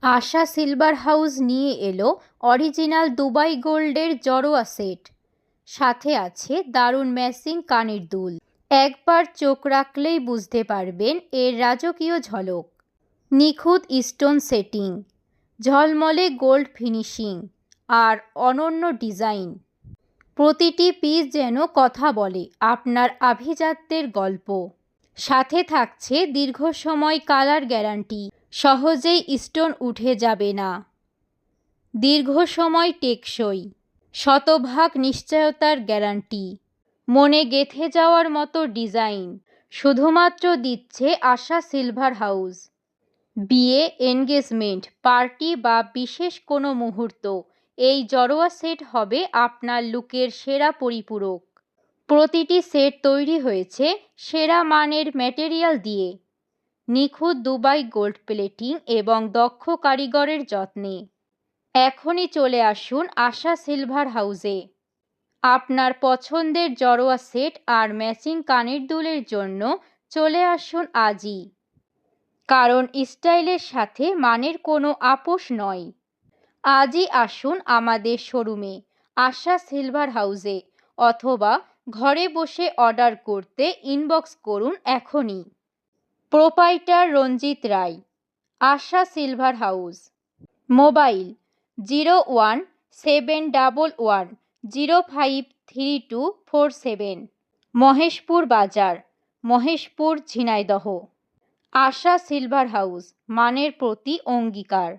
আশা silver house নিয়ে এলো original Dubai গোল্ডের জড়োয়া সেট, সাথে আছে দারুণ ম্যাচিং কানের দুল। একবার চোখ রাখলেই বুঝতে পারবেন এর রাজকীয় ঝলক। নিখুঁত স্টোন সেটিং, ঝলমলে গোল্ড ফিনিশিং আর অনন্য ডিজাইন। প্রতিটি পিস যেন কথা বলে আপনার আভিজাত্যের গল্প। সাথে থাকছে দীর্ঘ সময় কালার গ্যারান্টি, সহজেই স্টোন উঠে যাবে না। দীর্ঘ সময় টেকসই, শতভাগ নিশ্চয়তার গ্যারান্টি। মনে গেঁথে যাওয়ার মতো ডিজাইন শুধুমাত্র দিচ্ছে আশা সিলভার হাউস। বিয়ে, এনগেজমেন্ট, পার্টি বা বিশেষ কোনো মুহূর্ত, এই জড়োয়া সেট হবে আপনার লুকের সেরা পরিপূরক। প্রতিটি সেট তৈরি হয়েছে সেরা মানের ম্যাটেরিয়াল দিয়ে, নিখুঁত দুবাই গোল্ড প্লেটিং এবং দক্ষ কারিগরের যত্নে। এখনই চলে আসুন আশা সিলভার হাউসে। আপনার পছন্দের জড়োয়া সেট আর ম্যাচিং কানের দুলের জন্য চলে আসুন আজই, কারণ স্টাইলের সাথে মানের কোনো আপোষ নয়। আজই আসুন আমাদের শোরুমে আশা সিলভার হাউসে, অথবা ঘরে বসে অর্ডার করতে ইনবক্স করুন এখনই। প্রোপাইটার রঞ্জিত রায়, আশা সিলভার হাউস। মোবাইল 0171105324 মহেশপুর বাজার, মহেশপুর, ঝিনাইদহ। আশা সিলভার হাউস, মানের প্রতি অঙ্গীকার।